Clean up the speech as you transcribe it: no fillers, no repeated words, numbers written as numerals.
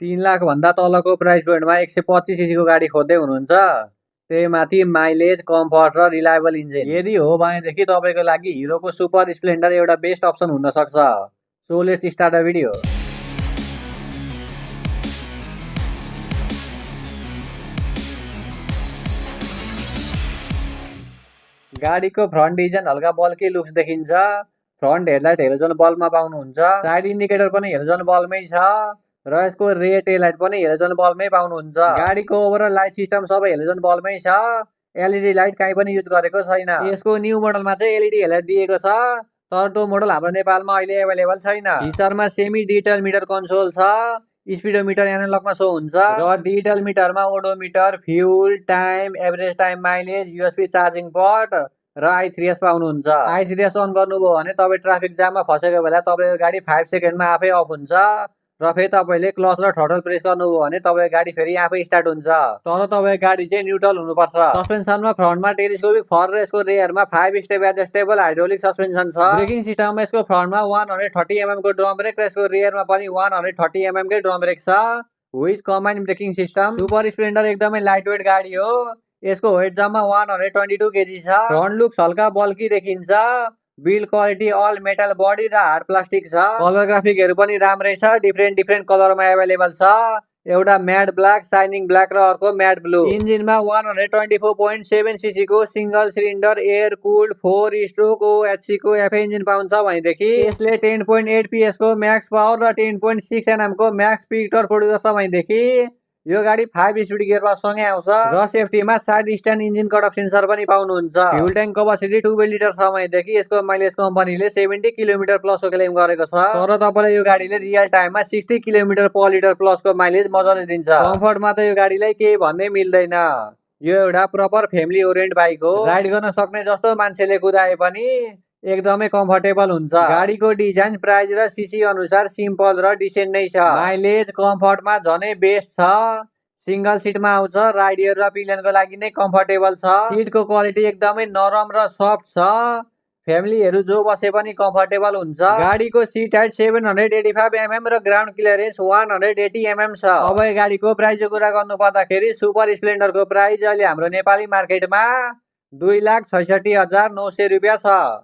3 लाख भन्दा तलको प्राइस पोइन्टमा 125 सीसीको गाडी खोज्दै हुनुहुन्छ, त्यही माथि माइलेज, कम्फर्ट र रिलायबल इन्जिन यदि हो भनेदेखि तपाईँको लागि हिरोको सुपर स्प्लेन्डर एउटा बेस्ट अप्सन हुन सक्छ। So let's start the video. गाडीको फ्रन्ट डिजाइन हल्का बल्की लुक्स देखिन्छ। फ्रन्ट हेडलाइट हेलोजन बल्बमा पाउनुहुन्छ। साइड इन्डिकेटर पनि हेलोजन बल्बमै छ र यसको रेयर टेल लाइट पनि हेलोजन बल्बमै पाउनुहुन्छ। गाडीको ओभरअल लाइट सिस्टम सबै हेलोजन बल्बमै छ। एलइडी लाइट काहीँ पनि युज गरेको छैन। यसको न्यू मोडलमा चाहिँ एलइडी हेडलाइट दिएको छ, तर त्यो मोडल हाम्रो नेपालमा अहिले अवेलेबल छैन। फिचरमा सेमी डिजिटल मिटर कन्सोल छ, स्पिडोमिटर एनालगमा सो हुन्छ र डिजिटल मिटरमा odometer, fuel, time, average time, mileage, USB charging port र i3s पाउनुहुन्छ। i3s अन गर्नुभयो भने तपाईँ ट्राफिक जाममा फसेको बेला तपाईँको गाडी 5 सेकेन्डमा आफै अफ हुन्छ र फेरि तपाईँले क्लच र थ्रोटल प्रेस गर्नुभयो भने तपाईँको गाडी फेरि आफै स्टार्ट हुन्छ। तर तपाईँको गाडी चाहिँ न्युट्रल हुनुपर्छ। सस्पेन्सनमा फ्रन्टमा टेलिस्कोपिक फर र यसको रेयरमा 5 स्टेप एडजस्टेबल हाइड्रोलिक सस्पेन्सन छ। ब्रेकिङ सिस्टममा यसको फ्रन्टमा 130 mm को ड्रम ब्रेक र यसको रेयरमा पनि 130 mm के ड्रम ब्रेक छ with combined breaking system. Super Splendor एकदमै लाइट वेट गाडी हो। यसको वेट जम्मा 122 kg छ। फ्रन्ट लुक्स हल्का बल्की देखिन्छ। Build quality all metal body र हार्ड प्लास्टिक छ। कलर ग्राफिकहरू पनि राम्रै छ। डिफ्रेन्ट कलरमा एभाइलेबल छ। एउटा म्याट ब्ल्याक, शाइनिङ ब्ल्याक र अर्को म्याट ब्लू। इन्जिनमा 124.7 सीसी को single cylinder air cooled 4 stroke OHC को एफए इन्जिन पाउँछ भनेदेखि यसले 10.8 PS को म्याक्स पावर र 10.6 Nm को म्याक्स पिक टर्क प्रोड्युस गर्छ भनेदेखि यो गाडी 5 स्पिड गियरबक्स सँगै आउँछ र सेफ्टीमा side stand engine cut off sensor पनि पाउनुहुन्छ। फ्युल ट्याङ्क कपासिटी 2 लिटर छ भनेदेखि यसको माइलेज कम्पनीले 70 किलोमिटर प्लसको क्लेम गरेको छ, तर तपाईँलाई यो गाडीले रियल टाइममा 60 किलोमिटर पर लिटर प्लसको माइलेज मजाले दिन्छ। कम्फर्टमा त यो गाडीलाई केही भन्नै मिल्दैन। यो एउटा प्रपर फ्यामिली ओरिएन्ट बाइक हो। राइड गर्न सक्ने जस्तो मान्छेले कुदाए पनि एकदमै कम्फर्टेबल हुन्छ। गाडीको डिजाइन, प्राइस र सीसी अनुसार सिम्पल र डिसेन्ट नै छ। माइलेज, कम्फर्टमा झनै बेस्ट छ। सिंगल सिटमा आउँछ। राइडियर र पिलियनको लागि नै कम्फर्टेबल छ। सिटको क्वालिटी एकदमै नरम र सफ्ट छ। फ्यामिलीहरू जो बसे पनि कम्फर्टेबल हुन्छ। गाडीको सिट हाइट 785 mm र ग्राउन्ड क्लियरेन्स 180 mm छ। अब यो गाडीको प्राइसको कुरा गर्नु पर्दाखेरि सुपर स्प्लेन्डरको प्राइस अहिले हाम्रो नेपाली मार्केटमा 2,66,900 रुपियाँ छ।